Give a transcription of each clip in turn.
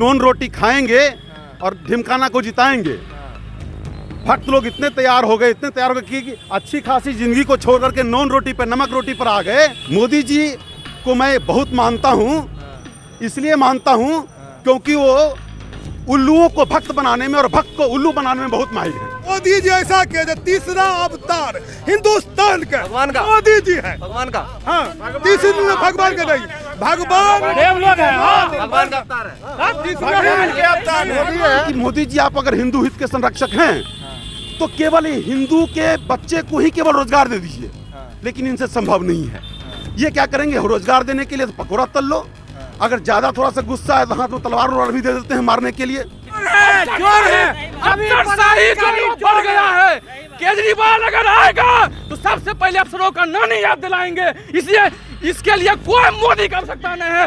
Non रोटी खाएंगे और ढिमकाना को जिताएंगे। भक्त लोग इतने तैयार हो गए कि अच्छी खासी जिंदगी को छोड़ करके नॉन रोटी पर, नमक रोटी पर आ गए। मोदी जी को मैं बहुत मानता हूँ, इसलिए मानता हूँ क्योंकि वो उल्लुओं को भक्त बनाने में और भक्त को उल्लू बनाने में बहुत माहिर है। मोदी जी ऐसा किया जो तीसरा अवतार हिंदुस्तान का भगवान का मोदी जी है। भगवान का हाँ, तीसरा भगवान का नहीं, भगवान देवलोक है, भगवान का अवतार है। कि मोदी जी आप अगर हिंदू हित के संरक्षक हैं तो केवल हिंदू के बच्चे को ही केवल रोजगार दे दीजिए, लेकिन इनसे संभव नहीं है। ये क्या करेंगे? रोजगार देने के लिए तो पकौड़ा तल लो, अगर ज्यादा थोड़ा सा गुस्सा है तो हाथ में तलवार वलवार भी दे देते हैं मारने के लिए। चोर है, अफसरशाही जो बढ़ गया है। केजरीवाल अगर आएगा तो सबसे पहले अफसरों का नाम याद दिलाएंगे, इसलिए इसके लिए कोई मोदी कर सकता नहीं है।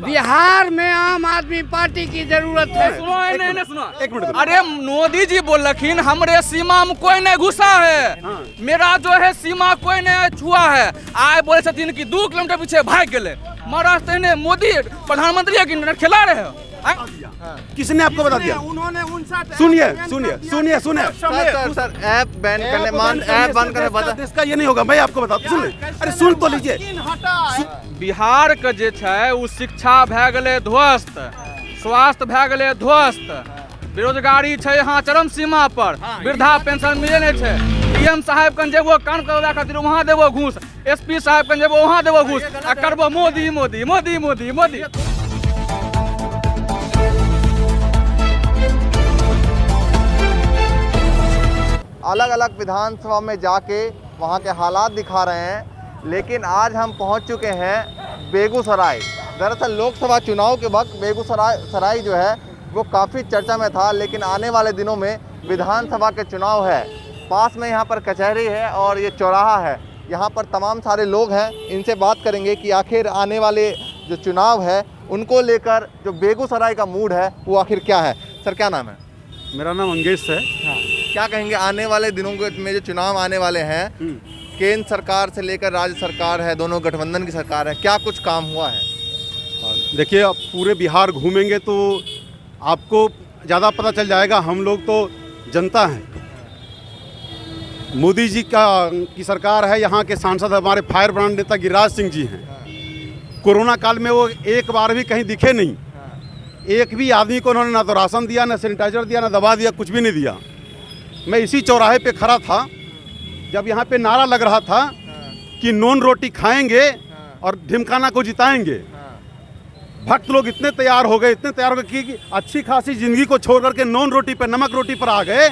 बिहार में आम आदमी पार्टी की जरूरत है। सुनो, नहीं सुनो, एक मिनट। अरे मोदी जी बोलखिन हमरे सीमा में कोई नहीं घुसा है, मेरा जो है सीमा कोई नहीं छुआ है। आए बोले छथिन कि 2 किलोमीटर पीछे भाग गए। महाराष्ट्र ने मोदी प्रधानमंत्री है कि खिला रहे हो? किसने आपको बता दिया? उन्होंने उनसा सुनिए सर ऐप बैन करने, ऐप बंद करने बता। इसका ये नहीं होगा, मैं आपको बताता हूं। अरे सुन तो लीजिए। बिहार के जे छै उ शिक्षा भए गेलै ध्वस्त, स्वास्थ्य भए गेलै ध्वस्त, बेरोजगारी छै यहाँ चरम सीमा पर, वृद्धा पेंशन मिले नहीं छै। डीएम साहब कन जेबो काम करवा खातिर वहाँ देबो घूस, एसपी साहब कन जेबो वहाँ देबो घूस, आ करबो मोदी मोदी मोदी मोदी मोदी। अलग अलग विधानसभा में जाके वहाँ के हालात दिखा रहे हैं, लेकिन आज हम पहुँच चुके हैं बेगूसराय। दरअसल लोकसभा चुनाव के वक्त बेगूसराय जो है वो काफ़ी चर्चा में था, लेकिन आने वाले दिनों में विधानसभा के चुनाव है। पास में यहाँ पर कचहरी है और ये चौराहा है, यहाँ पर तमाम सारे लोग हैं। इनसे बात करेंगे कि आखिर आने वाले जो चुनाव है उनको लेकर जो बेगूसराय का मूड है वो आखिर क्या है। सर क्या नाम है? मेरा नाम अंगेश है। क्या कहेंगे आने वाले दिनों में जो चुनाव आने वाले हैं, केंद्र सरकार से लेकर राज्य सरकार है, दोनों गठबंधन की सरकार है, क्या कुछ काम हुआ है? देखिए, आप पूरे बिहार घूमेंगे तो आपको ज़्यादा पता चल जाएगा। हम लोग तो जनता हैं, मोदी जी की सरकार है। यहाँ के सांसद हमारे फायर ब्रांड नेता गिरिराज सिंह जी हैं। कोरोना काल में वो एक बार भी कहीं दिखे नहीं, एक भी आदमी को उन्होंने ना तो राशन दिया, ना सैनिटाइजर दिया, ना दवा दिया, कुछ भी नहीं दिया। मैं इसी चौराहे पे खड़ा था जब यहाँ पे नारा लग रहा था कि नॉन रोटी खाएंगे और ढिमकाना को जिताएंगे। भक्त लोग इतने तैयार हो गए कि अच्छी खासी जिंदगी को छोड़ करके नॉन रोटी पे, नमक रोटी पर आ गए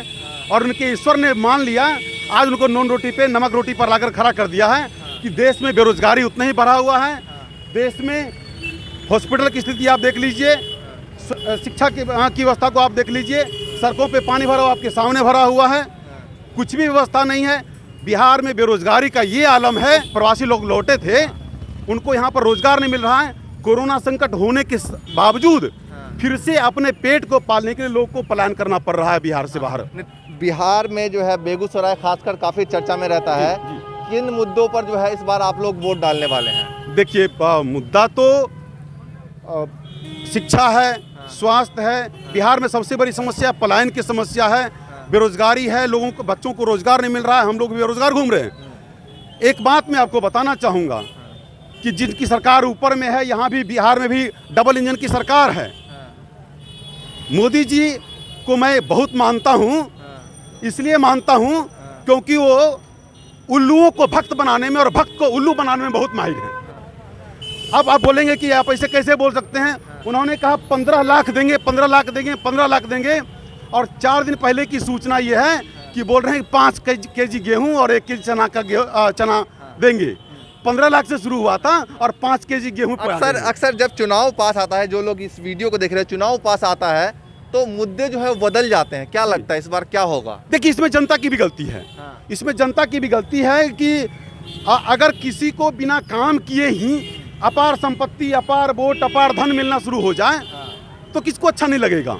और उनके ईश्वर ने मान लिया। आज उनको नॉन रोटी पे, नमक रोटी पर लाकर खड़ा कर दिया है कि देश में बेरोजगारी उतना ही बढ़ा हुआ है। देश में हॉस्पिटल की स्थिति आप देख लीजिए, शिक्षा की व्यवस्था को आप देख लीजिए, सड़कों पे पानी भरा हुआ आपके सामने भरा हुआ है, कुछ भी व्यवस्था नहीं है। बिहार में बेरोजगारी का ये आलम है। प्रवासी लोग लौटे थे, उनको यहाँ पर रोजगार नहीं मिल रहा है। कोरोना संकट होने के बावजूद फिर से अपने पेट को पालने के लिए लोग को पलायन करना पड़ रहा है बिहार से बाहर। बिहार में जो है बेगूसराय खासकर काफ़ी चर्चा में रहता है। किन मुद्दों पर जो है इस बार आप लोग वोट डालने वाले हैं? देखिए, मुद्दा तो शिक्षा है, स्वास्थ्य है। बिहार में सबसे बड़ी समस्या पलायन की समस्या है, बेरोजगारी है। लोगों को, बच्चों को रोजगार नहीं मिल रहा है, हम लोग बेरोजगार घूम रहे हैं। एक बात मैं आपको बताना चाहूँगा कि जिनकी सरकार ऊपर में है, यहाँ भी बिहार में भी डबल इंजन की सरकार है। मोदी जी को मैं बहुत मानता हूँ, इसलिए मानता हूँ क्योंकि वो उल्लुओं को भक्त बनाने में और भक्त को उल्लू बनाने में बहुत माहिर है। अब आप बोलेंगे कि आप ऐसे कैसे बोल सकते हैं? उन्होंने कहा 15 लाख देंगे, 15 लाख देंगे, 15 लाख देंगे, और 4 दिन पहले की सूचना ये है कि बोल रहे हैं 5 केजी गेहूं और 1 केजी चना देंगे। 15 लाख से शुरू हुआ था और 5 केजी गेहूं। अक्सर जब चुनाव पास आता है, जो लोग इस वीडियो को देख रहे हैं, चुनाव पास आता है तो मुद्दे जो है वो बदल जाते हैं। क्या लगता है इस बार क्या होगा? देखिए, इसमें जनता की भी गलती है। इसमें जनता की भी गलती है कि अगर किसी को बिना काम किए ही अपार संपत्ति, अपार वोट, अपार धन मिलना शुरू हो जाए तो किसको अच्छा नहीं लगेगा।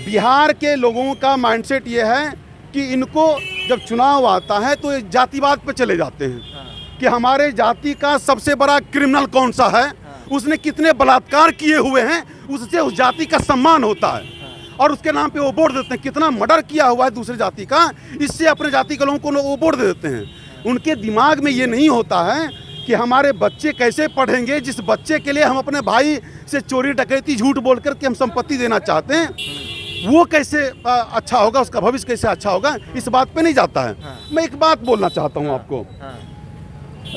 बिहार के लोगों का माइंडसेट ये है कि इनको जब चुनाव आता है तो जातिवाद पे चले जाते हैं। कि हमारे जाति का सबसे बड़ा क्रिमिनल कौन सा है, उसने कितने बलात्कार किए हुए हैं, उससे उस जाति का सम्मान होता है और उसके नाम पे वो वोट देते हैं। कितना मर्डर किया हुआ है दूसरे जाति का, इससे अपने जाति के लोगों को वो वोट दे देते हैं। उनके दिमाग में ये नहीं होता है कि हमारे बच्चे कैसे पढ़ेंगे, जिस बच्चे के लिए हम अपने भाई से चोरी डकैती झूठ बोल कर के हम संपत्ति देना चाहते हैं, वो कैसे अच्छा होगा, उसका भविष्य कैसे अच्छा होगा, इस बात पे नहीं जाता है। मैं एक बात बोलना चाहता हूँ आपको।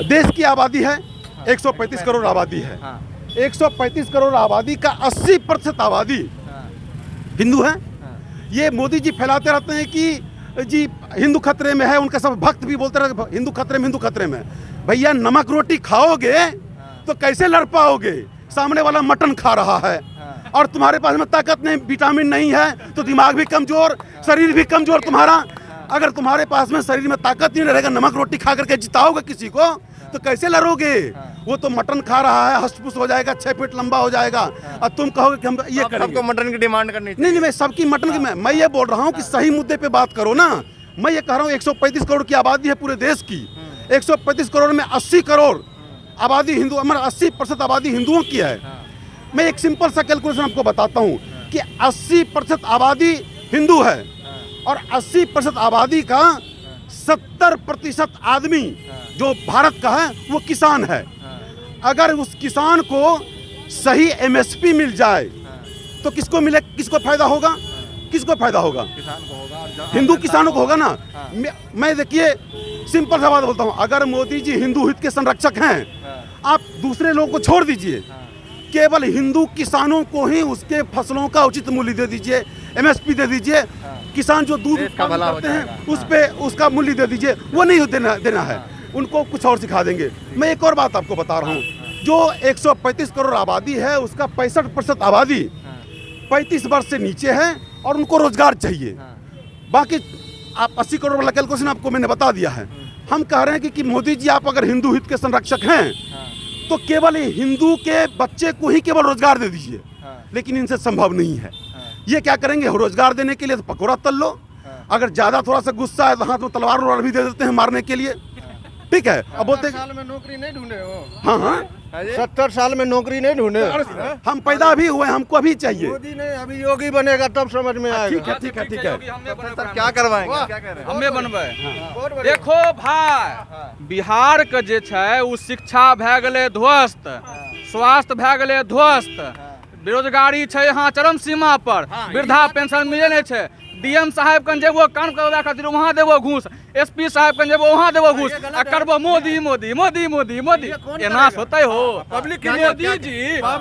देश की आबादी है 135 करोड़ आबादी है। 135 करोड़ आबादी का 80% आबादी हिंदू है। ये मोदी जी फैलाते रहते हैं कि जी हिंदू खतरे में है, उनका सब भक्त भी बोलते रहते हिंदू खतरे में, हिंदू खतरे में। भैया नमक रोटी खाओगे तो कैसे लड़ पाओगे, सामने वाला मटन खा रहा है और तुम्हारे पास में ताकत नहीं, विटामिन नहीं है, तो दिमाग भी कमजोर, शरीर भी कमजोर तुम्हारा। अगर तुम्हारे पास में शरीर में ताकत नहीं रहेगा, नमक रोटी खा करके जिताओगे किसी को, तो कैसे लड़ोगे। वो तो मटन खा रहा है, हष्टपुष्ट हो जाएगा, 6 फीट लंबा हो जाएगा और तुम कहोगे कि हम ये करेंगे। सबको मटन की डिमांड करनी चाहिए। नहीं, मैं सबकी मटन की, मैं ये बोल रहा हूँ कि सही मुद्दे पे बात करो ना। मैं ये कह रहा हूँ 135 करोड़ की आबादी है पूरे देश की। 135 करोड़ में 80 करोड़ आबादी हिंदू, हमारा 80% आबादी हिंदुओं की है। मैं एक सिंपल सा कैलकुलेशन आपको बताता हूँ कि 80% आबादी हिंदू है और 80% आबादी का 70% आदमी जो भारत का है वो किसान है। अगर उस किसान को सही MSP मिल जाए तो किसको मिले, किसको फायदा होगा, किसको फायदा होगा? हिंदू किसानों को होगा ना। मैं देखिए सिंपल सा बात बोलता हूँ, अगर मोदी जी हिंदू हित के संरक्षक हैं, आप दूसरे लोगों को छोड़ दीजिए, केवल हिंदू किसानों को ही उसके फसलों का उचित मूल्य दे दीजिए, MSP दे दीजिए। किसान जो दूध उत्पादन करते हैं उस पे उसका मूल्य दे दीजिए। वो नहीं देना है, उनको कुछ और सिखा देंगे। मैं एक और बात आपको बता रहा हूँ, जो 135 करोड़ आबादी है उसका 65% आबादी 35 वर्ष से नीचे है और उनको रोजगार चाहिए। बाकी आप 80 करोड़ वाला कैलकुलेशन आपको मैंने बता दिया है। हम कह रहे हैं कि मोदी जी आप अगर हिंदू हित के संरक्षक हैं तो केवल हिंदू के बच्चे को ही केवल रोजगार दे दीजिए, लेकिन इनसे संभव नहीं है। ये क्या करेंगे, रोजगार देने के लिए तो पकौड़ा तल लो, अगर ज्यादा थोड़ा सा गुस्सा है तो हाथ में तलवार वलवार भी दे देते हैं मारने के लिए, ठीक है। अब बोलते साल में नौकरी नहीं ढूंढे हो। हाँ 70 साल में नौकरी नहीं ढूंढे। हम पैदा भी हुए, हमको अभी चाहिए। मोदी नहीं, अभी योगी बनेगा तब समझ में आएगा। ठीक है। सर क्या करवाएंगे, क्या कह रहे हैं? हमें बनबै। देखो भाई, बिहार के जे छै उ शिक्षा भए गेलै ध्वस्त, स्वास्थ्य भए गेलै ध्वस्त, बेरोजगारी छै यहाँ चरम सीमा पर, वृद्धा पेंशन मिले नहीं छै। DM साहब कन जेबो काम करवा खातिर वहाँ देबो घूस, SP साहब कन जेबो वहाँ देबो घूस, आ करबो मोदी मोदी मोदी मोदी मोदी। एना होते हो पब्लिक?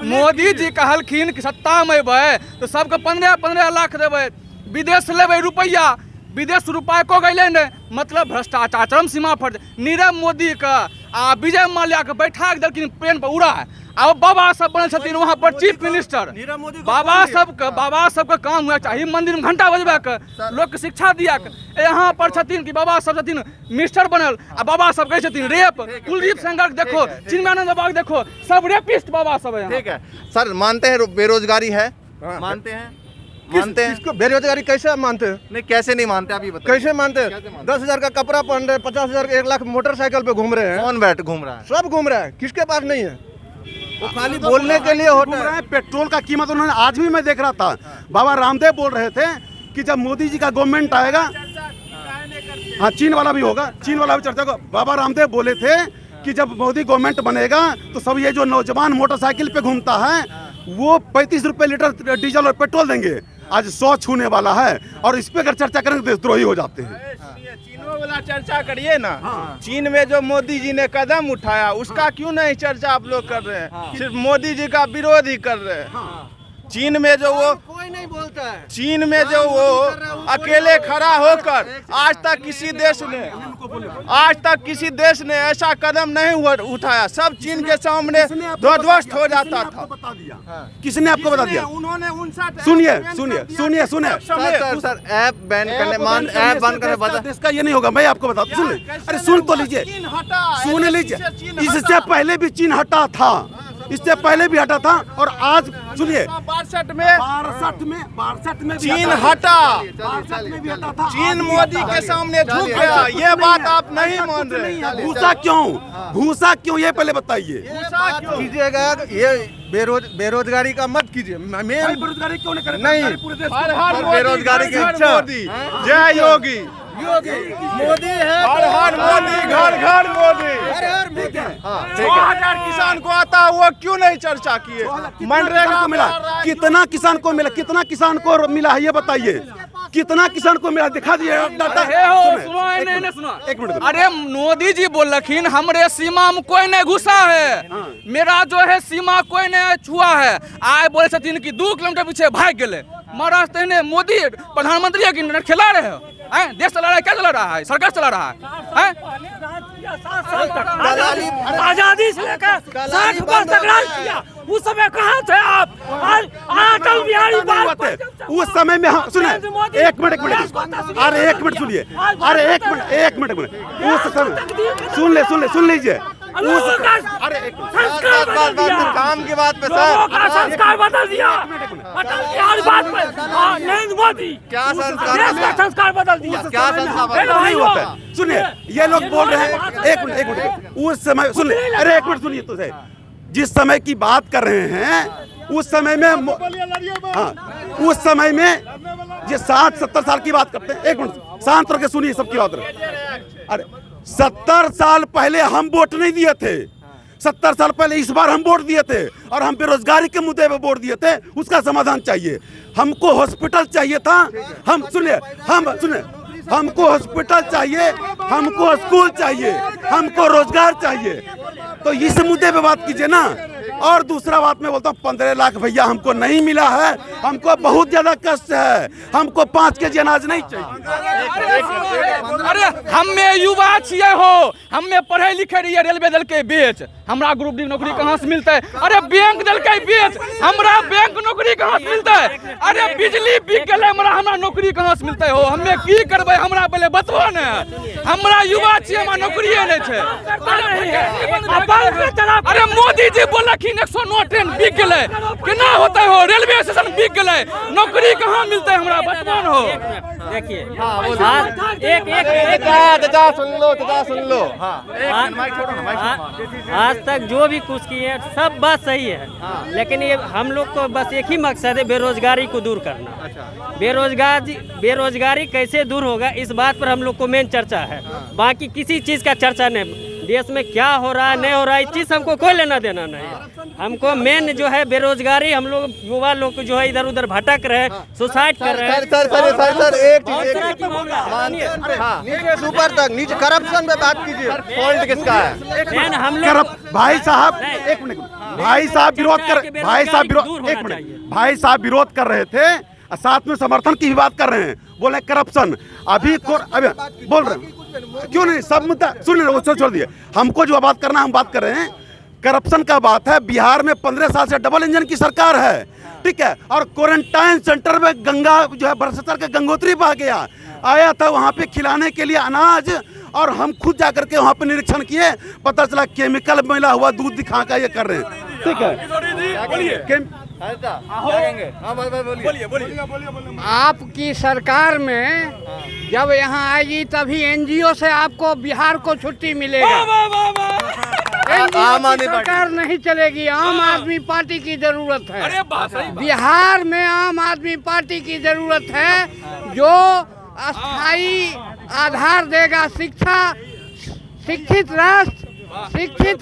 मोदी जी कहलखिन कि सत्ता में अयबै तो सबके 15-15 लाख देबै, विदेश लेबै रुपैया, विदेश रुपया को गए नहीं, मतलब भ्रष्टाचार चरम सीमा पर। नीरव मोदी का आ विजय माल्या के बैठा के देलखिन प्लेन पर उड़ा, अब बाबा सब बने छथिन वहाँ पर चीफ मिनिस्टर। बाबा सबके काम हुआ चाहिए मंदिर में घंटा बजबा के, लोग के शिक्षा दिया के। यहाँ पर छथिन कि बाबा सब छथिन मिनिस्टर बनल, आ बाबा सब कहे छथिन रेप। कुलदीप सेंगर देखो, चिन्मयानंद बाबा देखो, सब रेपिस्ट बाबा सब है। ठीक है सर, मानते हैं बेरोजगारी है? मानते हैं? मानते हैं इसको बेरोजगारी कैसे मानते हैं? नहीं, कैसे नहीं मानते आप ये बताइए। कैसे मानते हैं? 10,000 का कपड़ा पहन रहे, 50,000 1 लाख मोटरसाइकिल पे घूम रहे हैं। कौन बैठ घूम रहा है? सब घूम रहा है, किसके पास नहीं है? वो खाली बोलने के लिए होता घूम रहे है। हैं। पेट्रोल का कीमत उन्होंने, आज भी मैं देख रहा था, बाबा रामदेव बोल रहे थे कि जब मोदी जी का गवर्नमेंट आएगा, हाँ चीन वाला भी होगा, चीन वाला भी चर्चा होगा। बाबा रामदेव बोले थे कि जब मोदी गवर्नमेंट बनेगा तो सब ये जो नौजवान मोटरसाइकिल पे घूमता है वो 35 रुपए लीटर डीजल और पेट्रोल देंगे। आज 100 छूने वाला है और इस पे अगर चर्चा करेंगे देशद्रोही हो जाते हैं। चीनों वाला चर्चा करिए ना। चीन में जो मोदी जी ने कदम उठाया उसका क्यों नहीं चर्चा आप लोग कर रहे हैं? सिर्फ मोदी जी का विरोध ही कर रहे हैं। चीन में जो वो कोई नहीं बोलता है। चीन में जो वो अकेले खड़ा होकर आज तक किसी देश ने ऐसा कदम नहीं उठाया। सब चीन के सामने ध्वस्त हो जाता था। किसने आपको बता दिया? उन्होंने 59 सर ऐप बैन करने, ऐप बंद करने बता। देश का ये नहीं होगा। मैं आपको बताता हूँ, अरे सुन तो लीजिए, सुन लीजिए, इससे पहले भी चीन हटा था। इससे पहले भी हटा था और आज सुनिए 62 में 62 में भी चीन हटा था। हटा, 62 में भी हटा था। चीन मोदी के सामने झुक गया। ये बात आप नहीं मान रहे। घूसा क्यों ये पहले बताइए। कीजिएगा ये बेरोजगारी का मत कीजिए। भाई मेन बेरोजगारी क्यों नहीं करे? नहीं। पूरे देश हर को हर बेरोजगारी की हर इच्छा। मोदी, जय योगी, मोदी है हर हर मोदी, घर घर मोदी। ठीक है। 6000 किसान को आता है, वो क्यों नहीं चर्चा किए? मनरेगा को मिला, कितना किसान को मिला, कितना किसान को मिला है ये बताइए। कितना किसान को मिला दिखा दिए डाटा। सुनो नहीं सुनो, एक मिनट। अरे मोदी जी बोलखिन हमरे सीमा में कोई नहीं घुसा है, मेरा जो है सीमा कोई नहीं छुआ है। आए बोले छथिन कि 2 किलोमीटर पीछे भाग गए। महाराज तेने मोदी प्रधानमंत्री है कि खेला रहे हो? देश चला रहा है, क्या चला रहा है? सरकार चला रहा है? आजादी से लेकर 60 वर्ष तक राज किया, उस समय कहाँ थे आप? अटल बिहारी वाजपेयी उस समय में हम सुने, एक मिनट अरे एक मिनट सुनिए, अरे एक मिनट उस समय सुन लीजिए। अरे काम की बात पे लोगों सर, का संस्कार बदल दिया अटल बिहारी वाजपेयी, नरेंद्र मोदी क्या संस्कार देश का संस्कार बदल दिया। क्या संस्कार मेरे नहीं भाइयों, होता है। सुनिए ये लोग बोल रहे हैं, एक मिनट उस समय सुन ले, अरे एक मिनट सुनिए तो सही। जिस समय की बात कर रहे हैं उस समय में उस समय में ये 60-70 साल की बात करते हैं। एक मिनट शांत होकर सुनिए सबकी बात। अरे 70 साल पहले हम वोट नहीं दिए थे, 70 साल पहले इस बार हम वोट दिए थे और हम बेरोजगारी के मुद्दे पे वोट दिए थे। उसका समाधान चाहिए हमको, हॉस्पिटल चाहिए था। हम सुनिए हमको हॉस्पिटल चाहिए, हमको स्कूल चाहिए, हमको रोजगार चाहिए। तो इस मुद्दे पे बात कीजिए ना। और दूसरा बात मैं बोलता हूँ 15 लाख भैया हमको नहीं मिला है, हमको बहुत ज्यादा कष्ट है, हमको 5 केजी अनाज नहीं चाहिए। अरे हमें युवा छिए हो, हमें पढ़े लिखे रहिए, रेलवे दल के बेच हमरा ग्रुप डी नौकरी कहाँ से मिलता है? अरे बैंक दल के बेच हमरा बैंक नौकरी कहाँ से मिलता है? अरे बिजली बिक गए हमरा नौकरी कहाँ से मिलता है? हो हमें की करबे हमरा पहले बतबो ने। हमरा युवा छिए, हमरा नौकरिये नहीं छे। अरे मोदी जी बोलखिन 109 ट्रेन बिक गए, केना होता हो? रेलवे स्टेशन बिक गए, नौकरी कहाँ मिलता है हमरा बतबो न हो। देखिए चाचा सुन लो। आज तक जो भी कुछ किए सब बात सही है, लेकिन ये हम लोग को बस एक ही मकसद है, बेरोजगारी को दूर करना। बेरोजगारी कैसे दूर होगा इस बात पर हम लोग को मेन चर्चा है, बाकी किसी चीज़ का चर्चा नहीं। देश में क्या हो रहा है नहीं हो रहा है इस चीज़ हमको कोई लेना देना नहीं। हमको मेन जो है बेरोजगारी, हम लोग युवा लोग जो है इधर उधर भटक रहे हैं, सुसाइड कर रहे हैं। सर एक नीचे से ऊपर तक, नीचे करप्शन पे बात कीजिए। फॉल्ट किसका है? मेन हम लोग भाई साहब एक मिनट, भाई साहब विरोध कर रहे थे, साथ में समर्थन की भी बात कर रहे हैं, बोले करप्शन अभी बोल रहे हैं क्यों नहीं? सब मुद्दा सुन रहे, छोड़ दिए। हमको जो बात करना हम बात कर रहे हैं, करप्शन का बात है। बिहार में 15 साल से डबल इंजन की सरकार है, ठीक है, और क्वारंटाइन सेंटर में गंगा जो है भ्रष्टाचार का गंगोत्री बह गया, आया था वहाँ पे खिलाने के लिए अनाज, और हम खुद जाकर के वहाँ पे निरीक्षण किए, पता चला केमिकल मिला हुआ दूध दिखा कर ये कर रहे हैं, ठीक है। आपकी सरकार में जब यहाँ आएगी तभी एनजीओ से आपको बिहार को छुट्टी मिलेगा। आम आदमी सरकार नहीं चलेगी, आम आदमी पार्टी की जरूरत है। बिहार में आम आदमी पार्टी की जरूरत है, जो अस्थायी आधार देगा। शिक्षित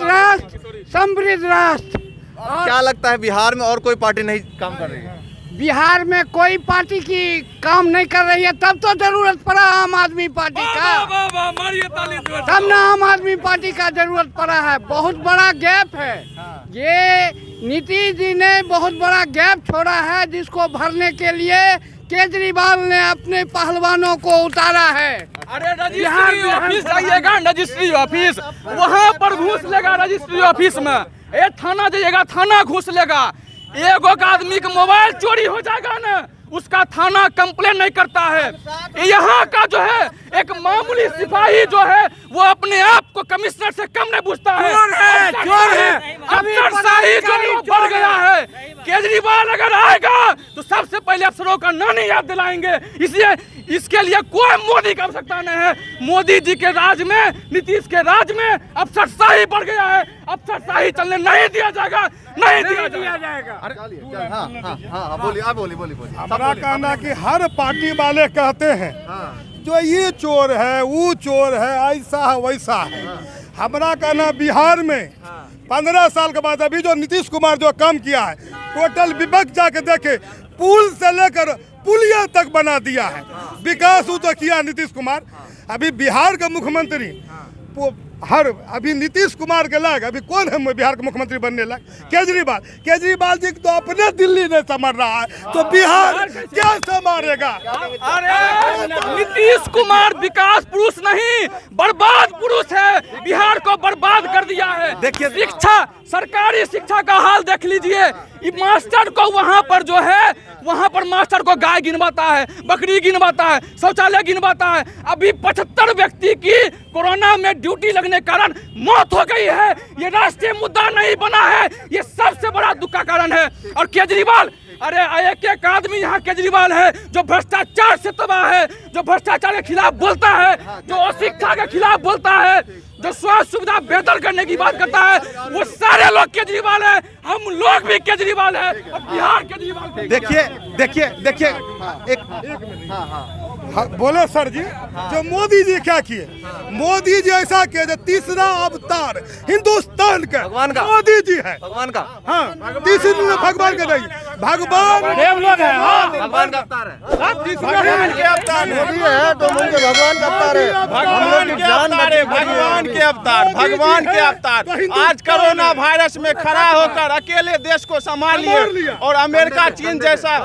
राष्ट्र समृद्ध राष्ट्र। क्या लगता है बिहार में और कोई पार्टी नहीं काम कर रही है? बिहार में कोई पार्टी की काम नहीं कर रही है, तब तो जरूरत पड़ा आम आदमी पार्टी का, तब ना आम आदमी पार्टी का जरूरत पड़ा है। बहुत बड़ा गैप है, ये नीतीश जी ने बहुत बड़ा गैप छोड़ा है, जिसको भरने के लिए केजरीवाल ने अपने पहलवानों को उतारा है। अरे रजिस्ट्री ऑफिस जाइएगा, रजिस्ट्री ऑफिस वहाँ पर घूस लेगा। रजिस्ट्री ऑफिस में थाना जाइएगा, थाना घूस लेगा। एगो आदमी का मोबाइल चोरी हो जाएगा ना, उसका थाना कंप्लेन नहीं करता है। यहाँ का जो है एक मामूली सिपाही जो है वो अपने आप को कमिश्नर से कम नहीं पूछता है। चोर है अफसरशाही जो बढ़ गया है। केजरीवाल अगर आएगा तो सबसे पहले अफसरों का नाम याद दिलाएंगे, इसलिए इसके लिए कोई मोदी की आवश्यकता नहीं है। मोदी जी के राज में, नीतीश के राज में अफसरशाही बढ़ गया है। अफसरशाही चलने नहीं दिया जाएगा, नहीं दिया जाएगा। हाँ बोलिए, आप बोलिए। हमारा कहना कि हर पार्टी वाले कहते हैं जो ये चोर है, वो चोर है, ऐसा है वैसा है। हमारा कहना बिहार में 15 साल के बाद अभी जो नीतीश कुमार जो काम किया है, टोटल विपक्ष जाके देखे, पुल से लेकर पुलिया तक बना दिया है। विकास तो किया नीतीश कुमार। अभी बिहार का मुख्यमंत्री अभी नीतीश कुमार के लायक अभी कौन है बिहार के मुख्यमंत्री बनने लायक? केजरीवाल जी तो अपने दिल्ली नहीं संभाल रहा है, तो बिहार क्या संभालेगा? अरे नीतीश कुमार विकास पुरुष नहीं, बर्बाद पुरुष है। बिहार को बर्बाद कर दिया है। देखिए, शिक्षा, सरकारी शिक्षा का हाल देख लीजिए। मास्टर को वहाँ पर जो है, वहाँ पर मास्टर को गाय गिनवाता है, बकरी गिनवाता है, शौचालय गिनवाता है। अभी 75 व्यक्ति की कोरोना में ड्यूटी लगने के कारण मौत हो गई है। ये राष्ट्रीय मुद्दा नहीं बना है, ये सबसे बड़ा दुख का कारण है। और केजरीवाल, अरे एक आदमी यहाँ केजरीवाल है जो भ्रष्टाचार से तबाह है, जो भ्रष्टाचार के खिलाफ बोलता है, जो अशिक्षा के खिलाफ बोलता है, जो स्वास्थ्य सुविधा बेहतर करने की बात करता है, वो सारे लोग केजरीवाल है। हम लोग भी केजरीवाल है और बिहार केजरीवाल। देखिए बोले सर जी, जो मोदी जी क्या किए? मोदी जी ऐसा किए जो तीसरा अवतार हिंदुस्तान का भगवान का मोदी जी है। भगवान का, हाँ, तीसरा भगवान का नहीं, भगवान लोग हैं। भगवान का अवतार है, भगवान के अवतार मोदी है तो उनके भगवान का अवतार है। भगवान के अवतार है, भगवान के अवतार, भगवान के अवतार। आज कोरोना वायरस में खड़ा होकर अकेले देश को संभाल लिए और अमेरिका, चीन जैसा